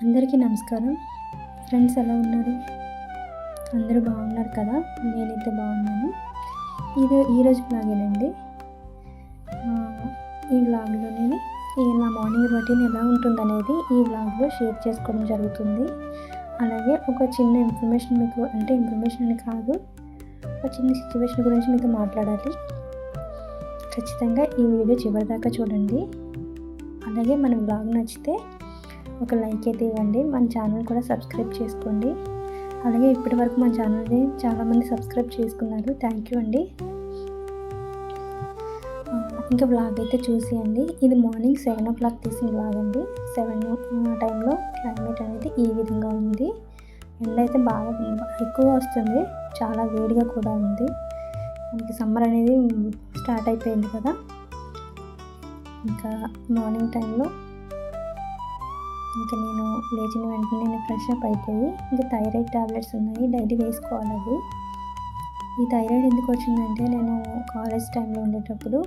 అందరికీ నమస్కారం. ఫ్రెండ్స్ ఎలా ఉన్నారు? అందరూ బాగున్నారు కదా? నేనైతే బాగున్నాను. ఈరోజు వ్లాగేనండి. ఈ వ్లాగ్లో నేను నా మార్నింగ్ రొటీన్ ఎలా ఉంటుందనేది ఈ వ్లాగ్లో షేర్ చేసుకోవడం జరుగుతుంది. అలాగే ఒక చిన్న ఇన్ఫర్మేషన్ మీకు, అంటే ఇన్ఫర్మేషన్ అని కాదు, ఒక చిన్న సిచ్యువేషన్ గురించి మీతో మాట్లాడాలి. ఖచ్చితంగా ఈ వీడియో చివరిదాకా చూడండి. అలాగే మన వ్లాగ్ నచ్చితే ఒక లైక్ అయితే ఇవ్వండి. మన ఛానల్ కూడా సబ్స్క్రైబ్ చేసుకోండి. అలాగే ఇప్పటి వరకు మన ఛానల్ని చాలామంది సబ్స్క్రైబ్ చేసుకున్నారు. థ్యాంక్ యూ అండి. ఇంకా వ్లాగ్ అయితే చూసేయండి. ఇది మార్నింగ్ 7 o'clock తీసిన వ్లాగ్ అండి. 7 టైంలో క్లైమేట్ అనేది ఈ విధంగా ఉంది. ఎండ అయితే బాగా ఎక్కువ వస్తుంది, చాలా వేడిగా కూడా ఉంది. మనకి సమ్మర్ అనేది స్టార్ట్ అయిపోయింది కదా. ఇంకా మార్నింగ్ టైంలో ఇంకా నేను లేచిన వెంటనే నేను ఫ్రెష్ అప్ అయిపోయి, ఇంకా థైరాయిడ్ ట్యాబ్లెట్స్ ఉన్నాయి, డైలీ వేసుకోవాలి అవి. ఈ థైరాయిడ్ ఎందుకు వచ్చిందంటే, నేను కాలేజ్ టైంలో ఉండేటప్పుడు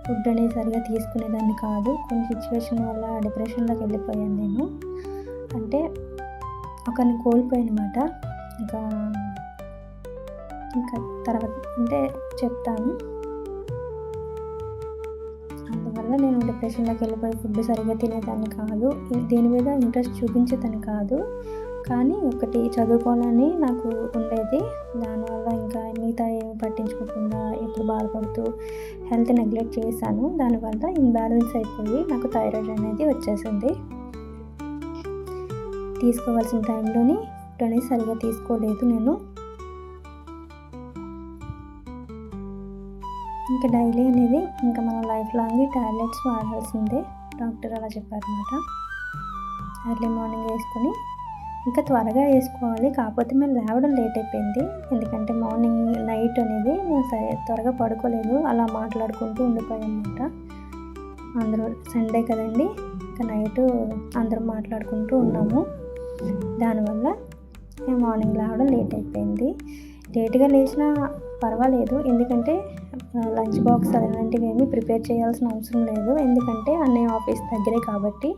ఫుడ్ అనేది సరిగా తీసుకునేదాన్ని కాదు. కొన్ని సిచ్యువేషన్ వల్ల డిప్రెషన్లోకి వెళ్ళిపోయాను నేను. అంటే ఒకరిని కోల్పోయానమాట. ఇంకా తర్వాత అంటే చెప్తాను. అందువల్ల నేను డిప్రెషన్లోకి వెళ్ళిపోయి ఫుడ్ సరిగ్గా తినేదాన్ని కాదు. దీని మీద ఇంట్రెస్ట్ చూపించేదాన్ని కాదు. కానీ ఒకటి చదువుకోవాలని నాకు ఉండేది. దానివల్ల ఇంకా మిగతా ఏమి పట్టించుకోకుండా ఎప్పుడు బాధపడుతూ హెల్త్ నెగ్లెక్ట్ చేశాను. దానివల్ల ఇన్బ్యాలెన్స్ అయిపోయి నాకు థైరాయిడ్ అనేది వచ్చేసింది. తీసుకోవాల్సిన టైంలోని ఫుడ్ అనేది సరిగ్గా తీసుకోలేదు నేను. ఇంకా డైలీ అనేది ఇంకా మన లైఫ్ లాంగ్ ట్యాబ్లెట్స్ వాడాల్సిందే, డాక్టర్ అలా చెప్పారన్నమాట. ఎర్లీ మార్నింగ్ వేసుకొని ఇంకా త్వరగా వేసుకోవాలి. కాకపోతే మేము లేవడం లేట్ అయిపోయింది. ఎందుకంటే మార్నింగ్ నైట్ అనేది మేము త్వరగా పడుకోలేదు, అలా మాట్లాడుకుంటూ ఉండిపోయామన్నమాట. అందరూ సండే కదండి, ఇంకా నైట్ అందరం మాట్లాడుకుంటూ ఉన్నాము. దానివల్ల మేము మార్నింగ్ లేవడం లేట్ అయిపోయింది. లేట్గా లేచినా పర్వాలేదు, ఎందుకంటే లంచ్ బాక్స్ అలాంటివి ఏమీ ప్రిపేర్ చేయాల్సిన అవసరం లేదు. ఎందుకంటే అన్నయ్య ఆఫీస్ దగ్గరే కాబట్టి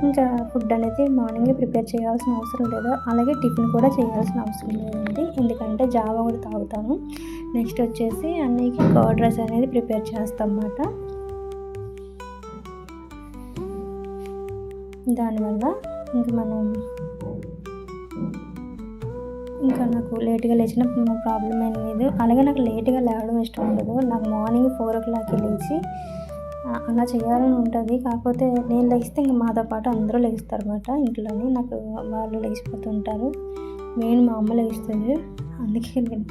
ఇంకా ఫుడ్ అనేది మార్నింగే ప్రిపేర్ చేయాల్సిన అవసరం లేదు. అలాగే టిఫిన్ కూడా చేయాల్సిన అవసరం లేదండి, ఎందుకంటే జావా కూడా తాగుతాను. నెక్స్ట్ వచ్చేసి అన్నయ్యకి కర్డ్ రైస్ అనేది ప్రిపేర్ చేస్తాం అన్నమాట. దానివల్ల ఇంకా నాకు లేట్గా లేచిన ప్రాబ్లం ఏం లేదు. అలాగే నాకు లేట్గా లేవడం ఇష్టం ఉండదు. నాకు మార్నింగ్ 4 o'clock లేచి అలా చేయాలని ఉంటుంది. కాకపోతే నేను లేస్తే ఇంకా మాతో పాటు అందరూ లేస్తారు అన్నమాట ఇంట్లోని. నాకు వాళ్ళు లేచిపోతుంటారు, మెయిన్ మా అమ్మ లేస్తుంది. అందుకే నేను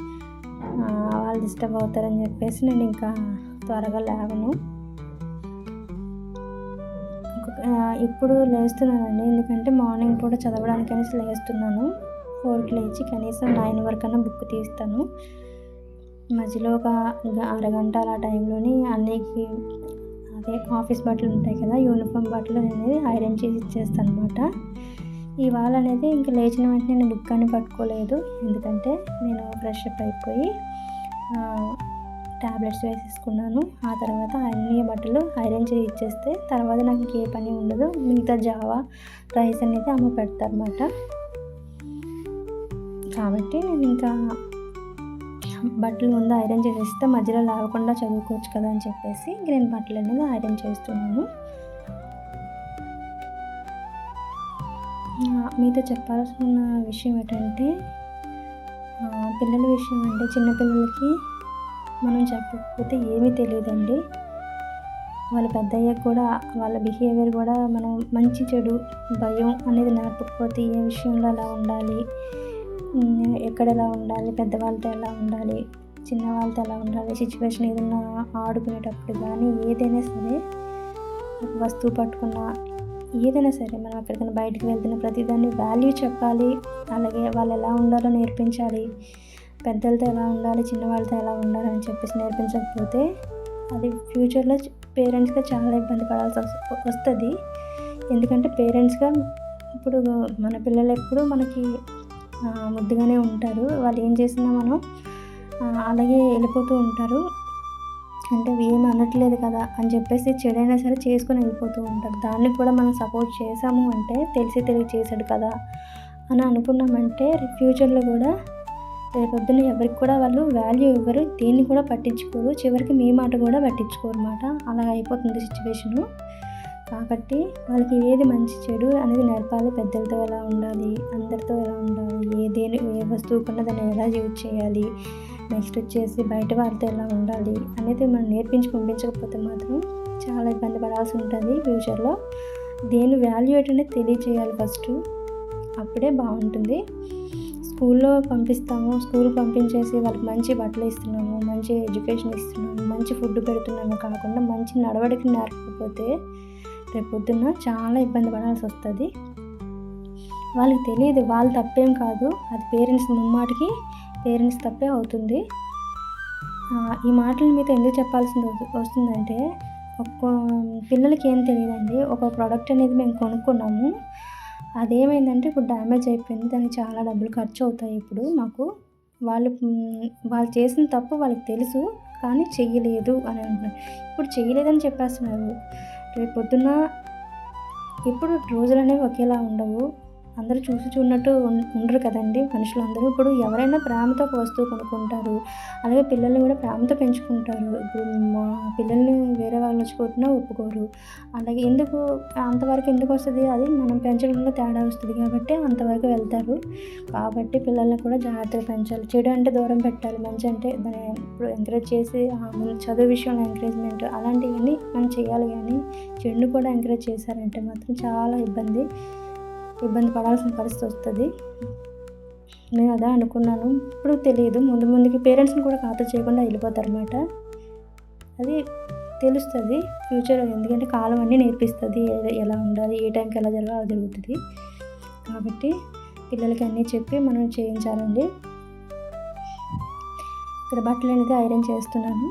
వాళ్ళు డిస్టర్బ్ అవుతారని చెప్పేసి నేను ఇంకా త్వరగా లేవను. ఇప్పుడు లేస్తున్నానండి, ఎందుకంటే మార్నింగ్ కూడా చదవడానికని లేస్తున్నాను. 4కి లేచి కనీసం 9 వరకన్నా బుక్ తీస్తాను. మధ్యలో ఒక అరగంట అలా టైంలోని అన్నయ్యకి అదే ఆఫీస్ బట్టలు ఉంటాయి కదా, యూనిఫామ్ బట్టలు అనేది ఐరన్ చేసి ఇచ్చేస్తాను అనమాట. ఇవాళ అనేది ఇంకా లేచిన వెంటనే నేను బుక్ అని పట్టుకోలేదు, ఎందుకంటే నేను ఫ్రెష్ అప్ అయిపోయి ట్యాబ్లెట్స్ వేసేసుకున్నాను. ఆ తర్వాత అన్నయ్య బట్టలు ఐరన్ చేసి ఇచ్చేస్తే తర్వాత నాకు ఇంకే పని ఉండదు. మిగతా జావా రైస్ అనేది అమ్మ పెడతారన్నమాట. కాబట్టి నేను ఇంకా బట్టలు ముందు ఐరన్ చేసేస్తే మధ్యలో లేవకుండా చదువుకోవచ్చు కదా అని చెప్పేసి నేను బట్టలు అనేది ఐరన్ చేస్తున్నాను. మీతో చెప్పాల్సిన విషయం ఏంటంటే, పిల్లల విషయం అంటే చిన్నపిల్లలకి మనం చెప్పకపోతే ఏమీ తెలియదండి. వాళ్ళు పెద్ద అయ్యాక కూడా వాళ్ళ బిహేవియర్ కూడా మనం మంచి చెడు భయం అనేది నేర్పకపోతే ఏ విషయంలో ఎలా ఉండాలి, ఎక్కడ ఎలా ఉండాలి, పెద్దవాళ్ళతో ఎలా ఉండాలి, చిన్నవాళ్ళతో ఎలా ఉండాలి, సిచ్యువేషన్ ఏదైనా ఆడుకునేటప్పుడు కానీ ఏదైనా సరే, వస్తువు పట్టుకున్నా ఏదైనా సరే, మనం ఎక్కడికైనా బయటకు వెళ్తున్న ప్రతిదాన్ని వాల్యూ చెప్పాలి. అలాగే వాళ్ళు ఎలా ఉండాలో నేర్పించాలి. పెద్దలతో ఎలా ఉండాలి, చిన్నవాళ్ళతో ఎలా ఉండాలి అని చెప్పేసి నేర్పించకపోతే అది ఫ్యూచర్లో పేరెంట్స్గా చాలా ఇబ్బంది పడాల్సి వస్తుంది. ఎందుకంటే పేరెంట్స్గా ఇప్పుడు మన పిల్లలు ఎప్పుడు మనకి ముద్దుగానే ఉంటారు. వాళ్ళు ఏం చేసినా మనం అలాగే వెళ్ళిపోతూ ఉంటారు. అంటే ఏమి అనట్లేదు కదా అని చెప్పేసి చెడైనా సరే చేసుకొని వెళ్ళిపోతూ ఉంటారు. దాన్ని కూడా మనం సపోర్ట్ చేసాము అంటే తెలిసి చేశాడు కదా అని అనుకున్నామంటే ఫ్యూచర్లో కూడా రేపొద్దున ఎవరికి కూడా వాళ్ళు వాల్యూ ఇవ్వరు, దేన్ని కూడా పట్టించుకోరు, చివరికి మీ మాట కూడా పట్టించుకోరు అన్నమాట. అలా అయిపోతుంది సిచ్యువేషను. కాబట్టి వాళ్ళకి ఏది మంచి చెడు అనేది నేర్పాలి. పెద్దలతో ఎలా ఉండాలి, అందరితో ఎలా ఉండాలి, ఏ వస్తువు కొన్నా దాన్ని ఎలా యూజ్ చేయాలి, నెక్స్ట్ వచ్చేసి బయట వాళ్ళతో ఎలా ఉండాలి అనేది మనం నేర్పించి పంపించకపోతే మాత్రం చాలా ఇబ్బంది పడాల్సి ఉంటుంది ఫ్యూచర్లో. దేని వాల్యూ ఏంటనేది తెలియచేయాలి ఫస్ట్, అప్పుడే బాగుంటుంది. స్కూల్లో పంపిస్తాము, స్కూల్కి పంపించేసి వాళ్ళకి మంచి బట్టలు ఇస్తున్నాము, మంచి ఎడ్యుకేషన్ ఇస్తున్నాము, మంచి ఫుడ్ పెడుతున్నాము కాకుండా మంచి నడవడికి నేర్పకపోతే రేపొద్దున్న చాలా ఇబ్బంది పడాల్సి వస్తుంది. వాళ్ళకి తెలియదు, వాళ్ళ తప్పేం కాదు, అది పేరెంట్స్ ముమ్మాటికి పేరెంట్స్ తప్పే అవుతుంది. ఈ మాటలు మీతో ఎందుకు చెప్పాల్సింది వస్తుందంటే పిల్లలకి ఏం తెలియదండి. ఒక ప్రోడక్ట్ అనేది మేము కొనుక్కున్నాము, అదేమైందంటే ఇప్పుడు డ్యామేజ్ అయిపోయింది, దానికి చాలా డబ్బులు ఖర్చు అవుతాయి. ఇప్పుడు మాకు వాళ్ళు చేసిన తప్పు వాళ్ళకి తెలుసు కానీ చెయ్యలేదు అని అంటున్నారు. ఇప్పుడు చెయ్యలేదని చెప్పేస్తున్నారు. రేపు పొద్దున్న ఇప్పుడు రోజులు అనేవి ఒకేలా ఉండవు, అందరూ చూసి చూడనట్టు ఉండరు కదండి మనుషులందరూ. ఇప్పుడు ఎవరైనా ప్రేమతో ఒక వస్తువు కొనుక్కుంటారు, అలాగే పిల్లల్ని కూడా ప్రేమతో పెంచుకుంటారు. ఇప్పుడు మా పిల్లల్ని వేరే వాళ్ళు వచ్చి కొట్టినా ఒప్పుకోరు. అలాగే అంతవరకు ఎందుకు వస్తుంది, అది మనం పెంచడంలో తేడా వస్తుంది కాబట్టి అంతవరకు వెళ్తారు. కాబట్టి పిల్లల్ని కూడా జాగ్రత్తగా పెంచాలి. చెడు అంటే దూరం పెట్టాలి, మంచి అంటే దాన్ని ఇప్పుడు ఎంకరేజ్ చేసి చదువు విషయంలో ఎంకరేజ్మెంట్ అలాంటివన్నీ మనం చేయాలి. కానీ చెడుని కూడా ఎంకరేజ్ చేశారంటే మాత్రం చాలా ఇబ్బంది పడాల్సిన పరిస్థితి వస్తుంది. నేను అదే అనుకున్నాను. ఇప్పుడు తెలియదు, ముందుకి పేరెంట్స్ని కూడా ఖాతా చేయకుండా వెళ్ళిపోతారు అన్నమాట. అది తెలుస్తుంది ఫ్యూచర్, ఎందుకంటే కాలం అన్నీ నేర్పిస్తుంది, ఎలా ఉండాలి, ఏ టైంకి ఎలా జరగాలో అలా జరుగుతుంది. కాబట్టి పిల్లలకి అన్నీ చెప్పి మనం చేయించాలండి. ఇక్కడ బట్టలు అనేది ఐరన్ చేస్తున్నాను.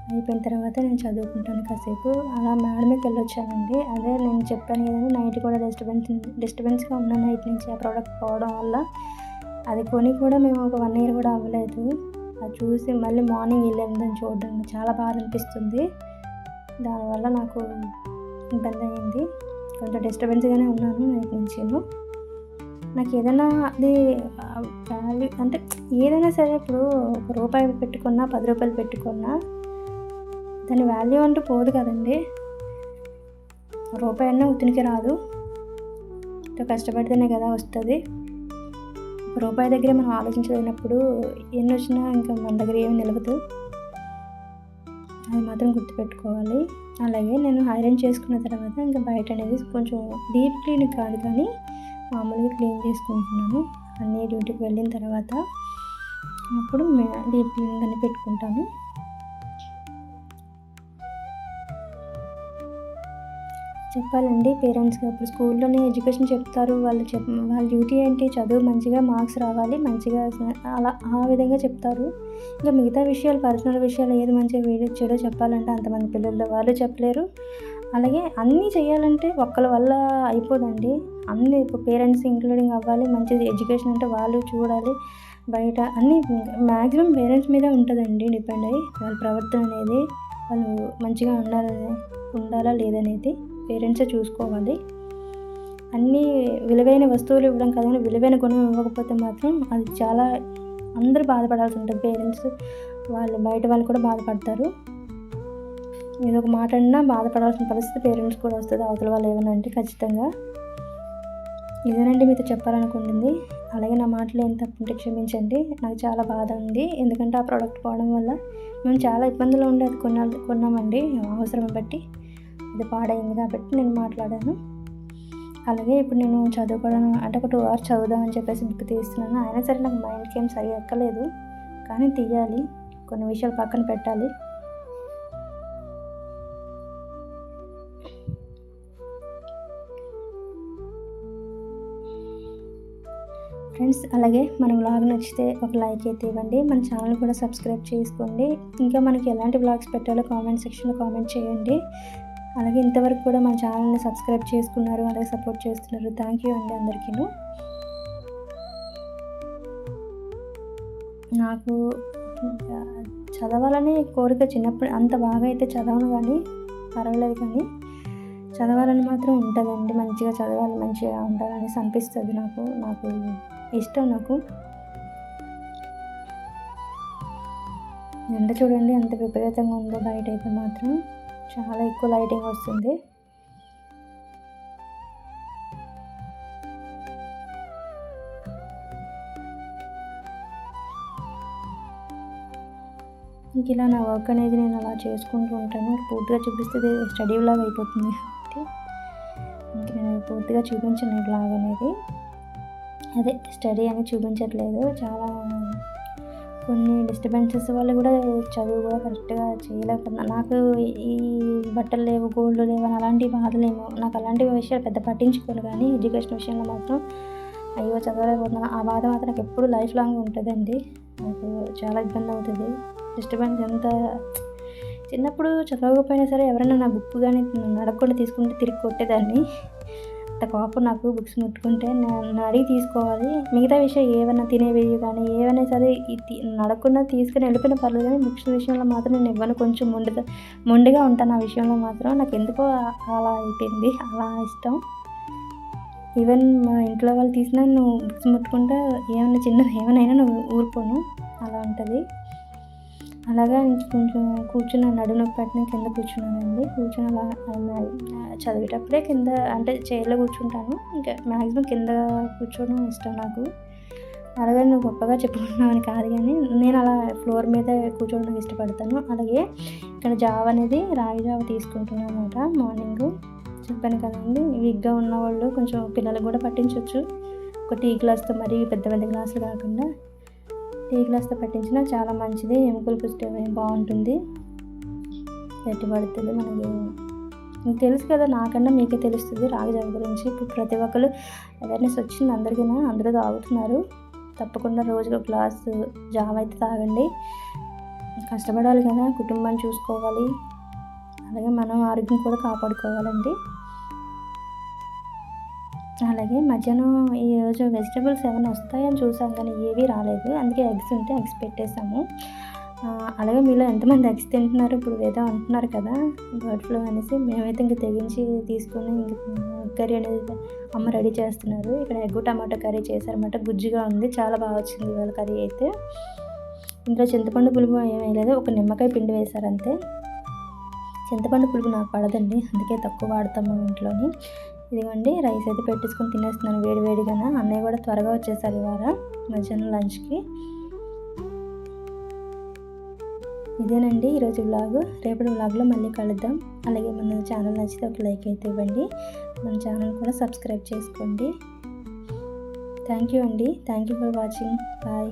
అయిపోయిన తర్వాత నేను చదువుకుంటాను కాసేపు. అలా మేడ మీదకి వెళ్ళొచ్చానండి. అదే నేను చెప్పాను కదండి, నైట్ కూడా డిస్టర్బెన్స్గా ఉన్న నైట్ నుంచి ఆ ప్రోడక్ట్ పోవడం వల్ల. అది కొని కూడా మేము ఒక 1 year కూడా అవ్వలేదు. అది చూసి మళ్ళీ మార్నింగ్ వెళ్ళాను దాన్ని చూడడం, చాలా బాధ అనిపిస్తుంది. దానివల్ల నాకు ఇబ్బంది అయింది, కొంచెం డిస్టర్బెన్స్గానే ఉన్నాను నైట్ నుంచి. నాకు ఏదైనా అది వాల్యూ అంటే ఏదైనా సరే, ఇప్పుడు ₹1 పెట్టుకున్నా, ₹10 పెట్టుకున్నా దాని వాల్యూ అంటూ పోదు కదండి. రూపాయి అన్నా ఉత్తినికి రాదు, కష్టపడితేనే కదా వస్తుంది. రూపాయి దగ్గరే మనం ఆలోచించలేనప్పుడు ఎన్ని వచ్చినా ఇంకా మన దగ్గర ఏమి నిలవదు, అది మాత్రం గుర్తుపెట్టుకోవాలి. అలాగే నేను ఐరన్ చేసుకున్న తర్వాత ఇంకా బయట అనేది కొంచెం డీప్ క్లీన్ కాదు కానీ మామూలుగా క్లీన్ చేసుకుంటున్నాను. అన్నీ డ్యూటీకి వెళ్ళిన తర్వాత అప్పుడు డీప్ క్లీనింగ్ అని పెట్టుకుంటాను. చెప్పాలండి పేరెంట్స్గా. ఇప్పుడు స్కూల్లోనే ఎడ్యుకేషన్ చెప్తారు, వాళ్ళ డ్యూటీ ఏంటి, చదువు మంచిగా మార్క్స్ రావాలి, మంచిగా అలా ఆ విధంగా చెప్తారు. ఇంకా మిగతా విషయాలు, పర్సనల్ విషయాలు ఏది మంచిగా చెడో చెప్పాలంటే అంతమంది పిల్లల్లో వాళ్ళు చెప్పలేరు. అలాగే అన్నీ చేయాలంటే ఒక్కరి వల్ల అయిపోదండి. అన్నీ ఇప్పుడు పేరెంట్స్ ఇంక్లూడింగ్ అవ్వాలి, మంచి ఎడ్యుకేషన్ అంటే వాళ్ళు చూడాలి. బయట అన్నీ మ్యాక్సిమం పేరెంట్స్ మీద ఉంటుందండి డిపెండ్ అయ్యి, వాళ్ళ ప్రవర్తన అనేది, వాళ్ళు మంచిగా ఉండాలా లేదనేది పేరెంట్సే చూసుకోవాలి. అన్నీ విలువైన వస్తువులు ఇవ్వడం కాదని విలువైన గుణం ఇవ్వకపోతే మాత్రం అది చాలా అందరూ బాధపడాల్సి ఉంటుంది. పేరెంట్స్ వాళ్ళు, బయట వాళ్ళు కూడా బాధపడతారు. ఏదో ఒక మాట అన్నా బాధపడాల్సిన పరిస్థితి పేరెంట్స్ కూడా వస్తుంది, అవతల వాళ్ళు ఏమైనా అంటే. ఖచ్చితంగా ఇదేనండి మీతో చెప్పాలనుకుంటుంది. అలాగే నా మాటలు ఏం తప్పుంటే క్షమించండి, నాకు చాలా బాధ ఉంది. ఎందుకంటే ఆ ప్రోడక్ట్ పోవడం వల్ల మేము చాలా ఇబ్బందులు ఉండేది, కొన్నామండి అవసరం బట్టి. అది పాడైంది కాబట్టి నేను మాట్లాడాను. అలాగే ఇప్పుడు నేను చదువుకోవడం అంటే ఒక 2 hours చదువుదామని చెప్పేసి బుక్ తీస్తున్నాను. అయినా సరే నాకు మైండ్కి ఏం సరిగా ఎక్కలేదు, కానీ తీయాలి, కొన్ని విషయాలు పక్కన పెట్టాలి. ఫ్రెండ్స్, అలాగే మన వ్లాగ్ నచ్చితే ఒక లైక్ అయితే ఇవ్వండి, మన ఛానల్ కూడా సబ్స్క్రైబ్ చేసుకోండి. ఇంకా మనకి ఎలాంటి వ్లాగ్స్ పెట్టాలో కామెంట్ సెక్షన్లో కామెంట్ చేయండి. అలాగే ఇంతవరకు కూడా మన ఛానల్ని సబ్స్క్రైబ్ చేసుకున్నారు, అలాగే సపోర్ట్ చేస్తున్నారు. థ్యాంక్ యూ అండి అందరికీ. నాకు చదవాలని కోరిక చిన్నప్పుడు అంత బాగా అయితే చదవను కానీ పర్వాలేదు, కానీ చదవాలని మాత్రం ఉంటుందండి. మంచిగా చదవాలి, మంచిగా ఉండాలనేసి అనిపిస్తుంది నాకు ఇష్టం. నాకు ఎండ చూడండి ఎంత విపరీతంగా ఉందో బయట అయితే మాత్రం చాలా ఎక్కువ లైటింగ్ వస్తుంది. ఇంక ఇలా నా వర్క్ అనేది నేను అలా చేసుకుంటూ ఉంటాను. పూర్తిగా చూపిస్తే స్టడీ వ్లాగ్ అయిపోతుంది కాబట్టి ఇంక నేను పూర్తిగా చూపించను ఈ వ్లాగ్ అనేది. అదే స్టడీ అనేది చూపించట్లేదు. చాలా కొన్ని డిస్టర్బెన్సెస్ వల్ల కూడా చదువు కూడా కరెక్ట్గా చేయలేకపోతున్నాను. నాకు ఈ బట్టలు లేవు, గోల్డ్ లేవు అని అలాంటి బాధలేమో, నాకు అలాంటి విషయాలు పెద్ద పట్టించుకోను. కానీ ఎడ్యుకేషన్ విషయంలో మాత్రం అయ్యో చదవలేకపోతున్నాను, ఆ బాధ మాత్రం నాకు ఎప్పుడు లైఫ్ లాంగ్ ఉంటుందండి. నాకు చాలా ఇబ్బంది అవుతుంది. డిస్టర్బెన్స్ ఎంత చిన్నప్పుడు చదవకపోయినా సరే ఎవరైనా నా బుక్ కానీ అడగకుండా తీసుకుంటే తిరిగి కొట్టేదాన్ని. అంత కోపం నాకు బుక్స్ ముట్టుకుంటే. నన్ను అడిగి తీసుకోవాలి. మిగతా విషయం ఏమైనా తినేవి కానీ ఏమైనా సరే అడగకుండా తీసుకుని వెళ్ళిపోయినా పర్లేదు, కానీ బుక్స్ విషయంలో మాత్రం నేను ఇవ్వను. కొంచెం మొండిగా ఉంటాను ఆ విషయంలో మాత్రం. నాకు ఎందుకో అలా అయిపోయింది, అలా ఇష్టం. ఈవెన్ మా ఇంట్లో వాళ్ళు తీసినా నువ్వు బుక్స్ ముట్టుకుంటే ఏమైనా చిన్నది ఏమైనా నువ్వు ఊరుకోను, అలా ఉంటుంది. అలాగా కొంచెం కూర్చుని నడుము పట్టిన కింద కూర్చున్నానండి. కూర్చొని అలా చదివేటప్పుడే కింద అంటే చైర్లో కూర్చుంటాను. ఇంకా మ్యాక్సిమం కింద కూర్చోవడం ఇష్టం నాకు. అలాగే నువ్వు గొప్పగా చెప్పుకుంటున్నావని కాదు, కానీ నేను అలా ఫ్లోర్ మీద కూర్చోవడానికి ఇష్టపడతాను. అలాగే ఇక్కడ జావ అనేది రాగి జావ తీసుకుంటున్నాను అన్నమాట. మార్నింగ్ చెప్పాను కదండి, వీక్గా ఉన్నవాళ్ళు కొంచెం పిల్లలకు కూడా పట్టించవచ్చు. ఒక టీ గ్లాస్తో, మరీ పెద్ద పెద్ద గ్లాసులు కాకుండా టీ గ్లాస్తో పట్టించినా చాలా మంచిది. ఎముకలు పుష్టి బాగుంటుంది, గట్టి పడుతుంది. మీకు తెలుసు కదా, నాకన్నా మీకే తెలుస్తుంది రాగి జావ గురించి. ఇప్పుడు ప్రతి ఒక్కరు అవేర్నెస్ వచ్చింది అందరికీ, అందరూ తాగుతున్నారు. తప్పకుండా రోజుకు ఒక గ్లాసు జావ అయితే తాగండి. కష్టపడాలి కదా, కుటుంబాన్ని చూసుకోవాలి, అలాగే మనం ఆరోగ్యం కూడా కాపాడుకోవాలండి. అలాగే మధ్యాహ్నం ఈరోజు వెజిటబుల్స్ ఏమైనా వస్తాయని చూసాం కానీ ఏవీ రాలేదు. అందుకే ఎగ్స్ ఉంటే ఎగ్స్ పెట్టేసాము. అలాగే మీలో ఎంతమంది ఎగ్స్ తింటున్నారు? ఇప్పుడు ఏదో అంటున్నారు కదా బర్డ్ ఫ్లూ అనేసి. మేమైతే ఇంక తెగించి తీసుకొని కర్రీ అనేది అమ్మ రెడీ చేస్తున్నారు. ఇక్కడ ఎగ్ టమాటో కర్రీ చేశారన్నమాట. గుజ్జుగా ఉంది, చాలా బాగా వచ్చింది ఇవాళ కర్రీ అయితే. ఇందులో చింతపండు పులుపు ఏమీ వేయలేదు, ఒక నిమ్మకాయ పిండి వేశారు అంతే. చింతపండు పులుపు నాకు పడదండి, అందుకే తక్కువ వాడతాము ఇంట్లోని. ఇదిగోండి రైస్ అయితే పెట్టేసుకొని తినేస్తున్నాను వేడివేడిగానే. అన్నయ్య కూడా త్వరగా వచ్చేసారు ఇవాళ మధ్యాహ్నం లంచ్కి. ఇదేనండి ఈరోజు వ్లాగ్. రేపటి వ్లాగ్లో మళ్ళీ కలుద్దాం. అలాగే మన ఛానల్ నచ్చితే ఒక లైక్ అయితే ఇవ్వండి. మన ఛానల్ కూడా సబ్స్క్రైబ్ చేసుకోండి. థ్యాంక్ యూ అండి. Thank you for watching. Bye.